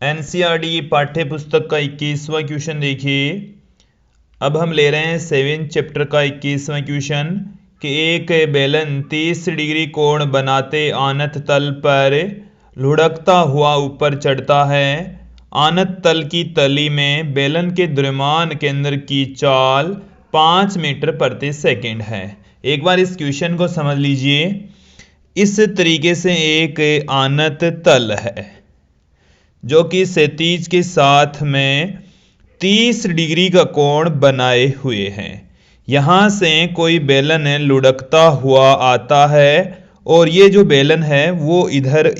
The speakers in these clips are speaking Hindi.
एनसीईआरटी की पाठ्य पुस्तक का 21वां क्वेश्चन देखिए। अब हम ले रहे हैं 7 चैप्टर का 21वां क्वेश्चन कि एक बेलन 30 डिग्री कोण बनाते आनत तल पर लुढ़कता हुआ ऊपर चढ़ता है। आनत तल की तली में बेलन के द्रव्यमान केंद्र की चाल 5 मीटर प्रति सेकंड है। एक बार इस क्वेश्चन को समझ लीजिए। इस तरीके से एक आनत तल है जो कि क्षैतिज के साथ में 30 डिग्री का कोण बनाए हुए हैं। यहां से कोई बेलन लुढ़कता हुआ आता है और ये जो बेलन है वो इधर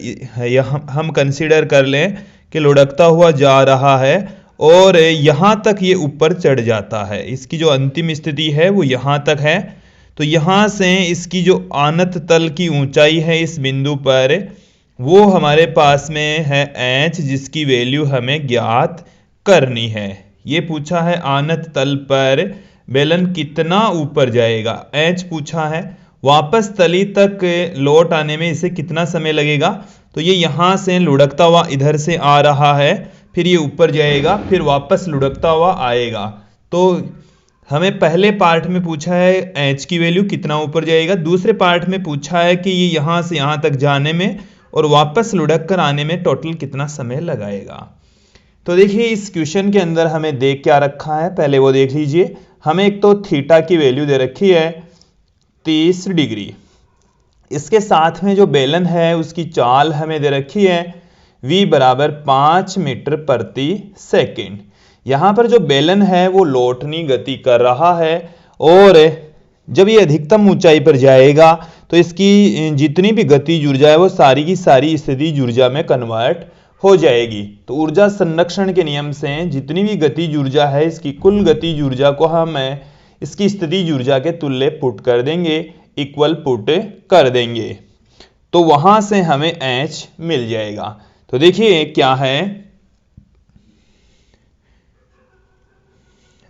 हम कंसीडर कर लें कि लुढ़कता हुआ जा रहा है और यहां तक ये ऊपर चढ़ जाता है। इसकी जो अंतिम स्थिति है वो यहां तक है। तो यहां से इसकी जो आनत तल की ऊंचाई है इस बिंदु पर वो हमारे पास में है h, जिसकी वैल्यू हमें ज्ञात करनी है। ये पूछा है आनत तल पर बेलन कितना ऊपर जाएगा, h पूछा है। वापस तली तक लौट आने में इसे कितना समय लगेगा, तो ये यहां से लुढ़कता हुआ इधर से आ रहा है, फिर ये ऊपर जाएगा, फिर वापस लुढ़कता हुआ आएगा। तो हमें पहले पार्ट में पूछा है h की वैल्यू कितना ऊपर जाएगा, दूसरे पार्ट में पूछा है कि ये यहां से यहां तक जाने में और वापस लुढ़क कर आने में टोटल कितना समय लगाएगा। तो देखिए इस क्वेश्चन के अंदर हमें देख क्या रखा है, पहले वो देख लीजिए। हमें एक तो थीटा की वैल्यू दे रखी है 30 डिग्री। इसके साथ में जो बेलन है उसकी चाल हमें दे रखी है v बराबर 5 मीटर प्रति सेकंड। यहां पर जो बेलन है वो लौटनी गति कर रहा है और जब ये अधिकतम ऊंचाई पर जाएगा तो इसकी जितनी भी गतिज ऊर्जा है वो सारी की सारी स्थितिज ऊर्जा में कन्वर्ट हो जाएगी। तो ऊर्जा संरक्षण के नियम से जितनी भी गतिज ऊर्जा है इसकी कुल गतिज ऊर्जा को हम इसकी स्थितिज ऊर्जा के तुल्य पुट कर देंगे, इक्वल पुट कर देंगे, तो वहां से हमें h मिल जाएगा। तो देखिए क्या है,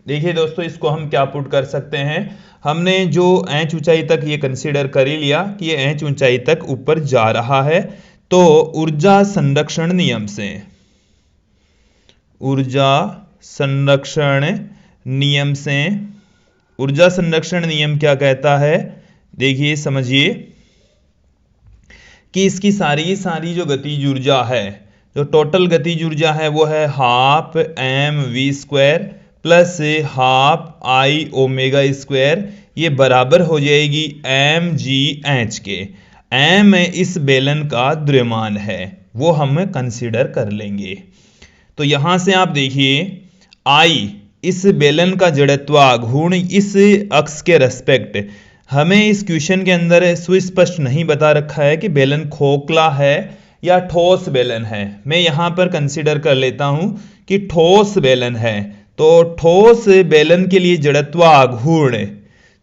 देखिए दोस्तों इसको हम क्या पुट कर सकते हैं। हमने जो h ऊंचाई तक ये कंसीडर कर ही लिया कि ये h ऊंचाई तक ऊपर जा रहा है, तो ऊर्जा संरक्षण नियम से, ऊर्जा संरक्षण नियम से, ऊर्जा संरक्षण नियम क्या कहता है, देखिए समझिए कि इसकी सारी की सारी जो गतिज ऊर्जा है, जो टोटल गतिज ऊर्जा है वो है half mv² plus half I omega square, ये बराबर हो जाएगी mgh के। m इस बेलन का द्रव्यमान है वो हम कंसीडर कर लेंगे। तो यहां से आप देखिए I इस बेलन का जड़त्व घूर्ण इस अक्ष के रेस्पेक्ट, हमें इस क्वेश्चन के अंदर सुस्पष्ट नहीं बता रखा है कि बेलन खोखला है या ठोस बेलन है। मैं यहां पर कंसीडर कर लेता हूं कि ठोस बेलन है। तो ठोस बेलन के लिए जड़त्व घूर्ण,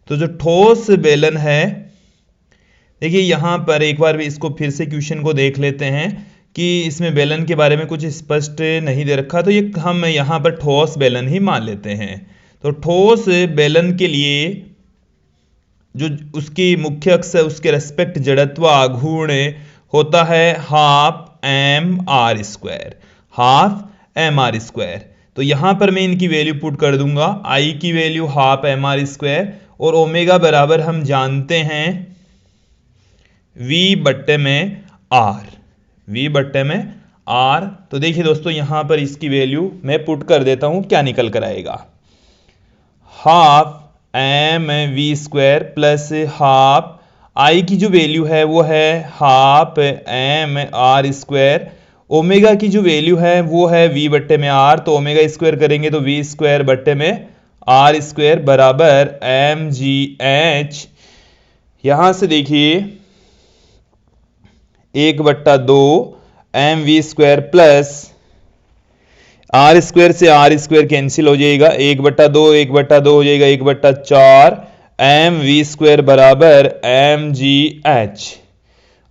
तो जो ठोस बेलन है, देखिए यहां पर एक बार भी इसको फिर से क्वेश्चन को देख लेते हैं कि इसमें बेलन के बारे में कुछ स्पष्ट नहीं दे रखा, तो ये हम यहां पर ठोस बेलन ही मान लेते हैं। तो ठोस बेलन के लिए जो उसकी मुख्य अक्ष है उसके रेस्पेक्ट जड़त्व घूर्ण होता है हाफ mr², हाफ mr²। तो यहां पर मैं इनकी वैल्यू पुट कर दूंगा, I की वैल्यू हाफ mr² और ओमेगा बराबर हम जानते हैं v बट्टे में r, v बट्टे में r। तो देखिए दोस्तों यहां पर इसकी वैल्यू मैं पुट कर देता हूं, क्या निकल कर आएगा, half mv² plus half I की जो वैल्यू है वो है हाफ mr², ओमेगा की जो वैल्यू है वो है v बट्टे में r, तो ओमेगा स्क्वायर करेंगे तो v² बट्टे में r² बराबर mgh। यहां से देखिए 1/2 mv² प्लस r² से r² कैंसिल हो जाएगा, 1/2 1/2 हो जाएगा 1/4 mv² बराबर mgh।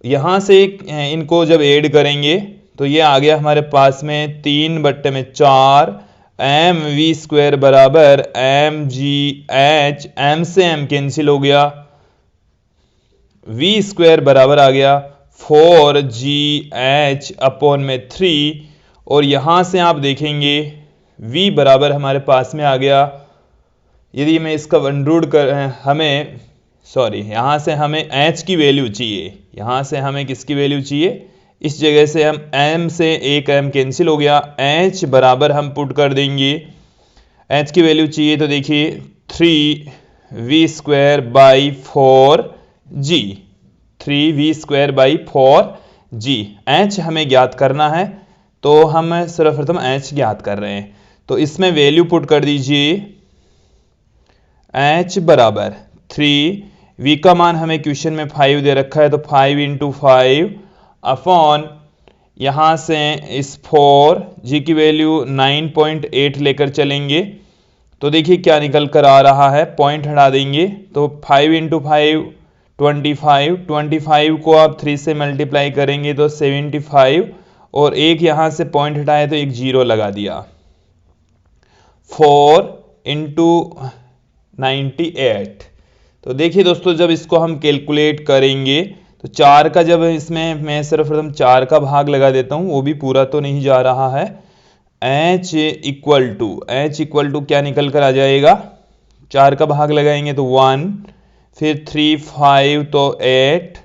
यहां से इनको जब ऐड करेंगे तो ये आ गया हमारे पास में 3/4 mv² बराबर mgh, m से m कैंसिल हो गया, v² बराबर आ गया 4gh अपॉन में 3 और यहाँ से आप देखेंगे v बराबर हमारे पास में आ गया। यदि मैं इसका अंडररूट कर यहाँ से हमें h की वैल्यू चाहिए, यहाँ से हमें किसकी वैल्यू चाहिए, इस जगह से हम m से एक m कैंसिल हो गया, h बराबर हम पुट कर देंगे, h की वैल्यू चाहिए तो देखिए 3v² by 4g, 3v² by 4g। h हमें ज्ञात करना है तो हम सर्वप्रथम h ज्ञात कर रहे हैं, तो इसमें वैल्यू पुट कर दीजिए, h बराबर 3v का मान हमें क्वेश्चन में 5 दे रखा है तो 5 इंटू 5 अपॉन यहाँ से इस 4g की वैल्यू 9.8 लेकर चलेंगे तो देखिए क्या निकल कर आ रहा है, पॉइंट हटा देंगे तो 5 इंटू 5 25 को आप 3 से मल्टीप्लाई करेंगे तो 75 और एक यहाँ से पॉइंट हटाए तो एक 0 लगा दिया, 4 इंटू 98। तो देखिए दोस्तों जब इसको हम कैलकुलेट करेंगे तो 4 का, जब इसमें मैं सर्वप्रथम 4 का भाग लगा देता हूँ, वो भी पूरा तो नहीं जा रहा है, h इक्वल टू क्या निकल कर आ जाएगा, 4 का भाग लगाएंगे तो 1, फिर 3 5 तो 8,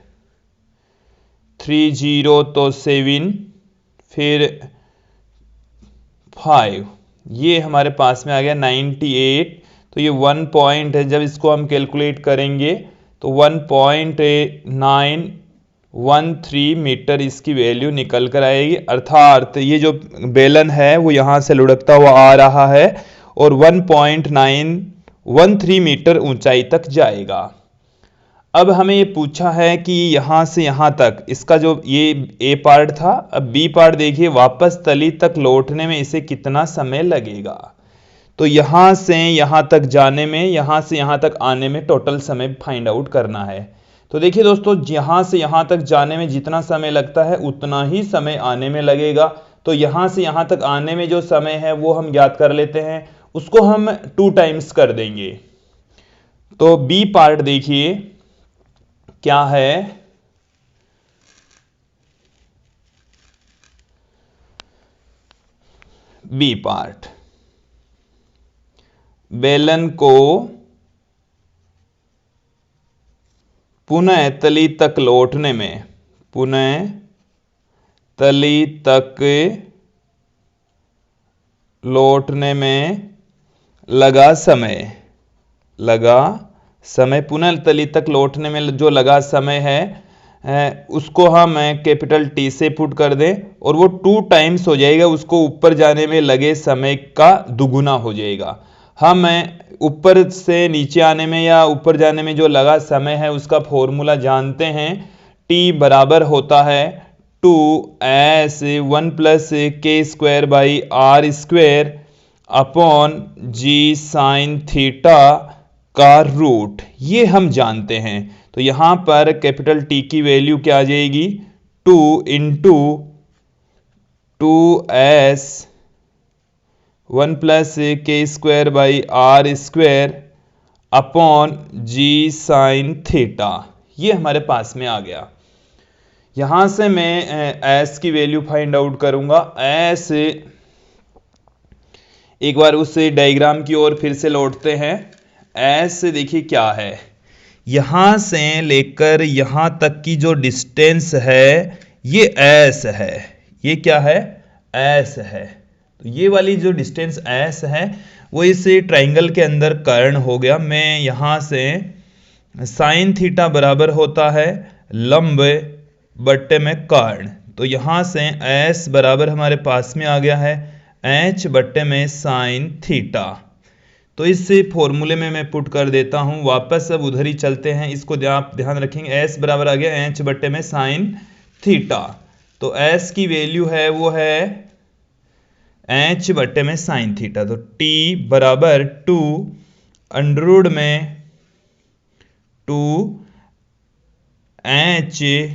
3 0 तो 7, फिर 5, ये हमारे पास में आ गया 98। तो ये 1 पॉइंट है, जब इसको हम कैलकुलेट करेंगे तो 1.913 मीटर इसकी वैल्यू निकल कर आएगी, अर्थात ये जो बेलन है वो यहाँ से लुढ़कता हुआ आ रहा है और 1.913 मीटर ऊंचाई तक जाएगा। अब हमें ये पूछा है कि यहाँ से यहाँ तक, इसका जो ये ए पार्ट था, अब बी पार्ट देखिए, वापस तली तक लौटने में इसे कितना समय लगेगा। तो यहाँ से यहाँ तक जाने में, यहाँ से यहाँ तक आने में टोटल समय फाइंड आउट करना है। तो देखिए दोस्तों, यहाँ से यहाँ तक जाने में जितना समय लगता है उतना ही समय आने में लगेगा। तो यहाँ से यहाँ तक आने में जो समय है वो हम ज्ञात कर लेते हैं, उसको हम 2 टाइम्स कर देंगे। तो बी पार्ट देखिए क्या है, बी पार्ट, बेलन को पुनः तली तक लौटने में, पुनः तली तक लौटने में लगा समय, पुनः तली तक लौटने में जो लगा समय है उसको हम कैपिटल टी से पुट कर दें और वो 2 टाइम्स हो जाएगा, उसको ऊपर जाने में लगे समय का दुगुना हो जाएगा। हम ऊपर से नीचे आने में या ऊपर जाने में जो लगा समय है उसका फॉर्मूला जानते हैं, t बराबर होता है 2s 1 plus K square by R square upon G sine theta का रूट, ये हम जानते हैं। तो यहां पर कैपिटल टी की वैल्यू क्या आ जाएगी, 2 into 2s 1 plus K square by R square upon G sine theta, ये हमारे पास में आ गया। यहां से मैं s की वैल्यू फाइंड आउट करूंगा। s, एक बार उस डायग्राम की ओर फिर से लौटते हैं। s देखिए क्या है, यहां से लेकर यहां तक की जो डिस्टेंस है ये s है, ये क्या है, s है। तो ये वाली जो डिस्टेंस s है वो इस ट्राइंगल के अंदर कर्ण हो गया। मैं यहां से साइन थीटा बराबर होता है लंब बट्टे में कर्ण, तो यहां से s बराबर हमारे पास में आ गया है h बट्टे में साइन थीटा। तो इस फॉर्मूले में मैं पुट कर देता हूं, वापस अब उधर ही चलते हैं, इसको आप ध्यान रखेंगे, s बराबर आ गया h बट्टे में साइन थीटा। तो s की वैल्यू है वो है h बट्टे में साइन थीटा, तो t बराबर 2 अंडररूट में 2h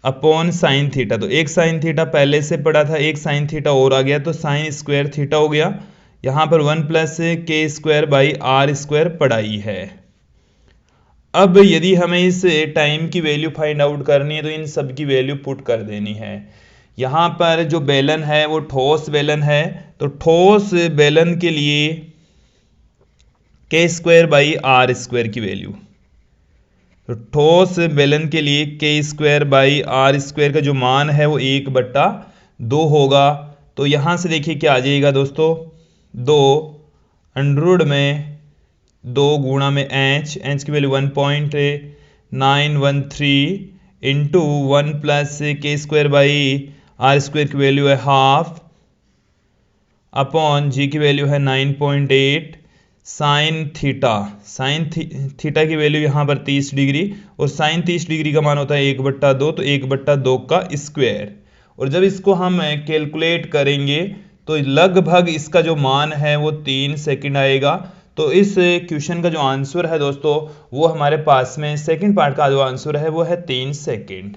अपॉन साइन थीटा। तो एक साइन थीटा पहले से पड़ा था, एक साइन थीटा और आ गया तो साइन स्क्वायर थीटा हो गया। यहां पर 1 plus K square by R square पढ़ाई है। अब यदि हमें इस टाइम की वैल्यू फाइंड आउट करनी है तो इन सब की वैल्यू पुट कर देनी है। यहाँ पर जो बेलन है वो ठोस बेलन है, तो ठोस बेलन के लिए k²/r² की वैल्यू, तो ठोस बेलन के लिए k²/r² का जो मान है वो 1/2 होगा। तो यहाँ से देखिए क्या आ जाएगा दोस्तों, 2 अंडरवुड में 2 गुणा में h की वैल्यू 1.913 इंटू 1 प्लस k²/r² की वैल्यू है 1/2 अपॉन g की वैल्यू है 9.8 साइन थीटा की वैल्यू यहाँ पर 30 डिग्री, और साइन 30 डिग्री का मान होता है 1/2, तो 1/2 का स्क्वायर। और जब इसको हम कैलकुलेट करेंगे तो लगभग इसका जो मान है वो 3 सेकंड आएगा। तो इस क्वेश्चन का जो आंसर है दोस्तों वो हमारे पास में सेकंड पार्ट का जो आंसर है वो है 3 सेकंड।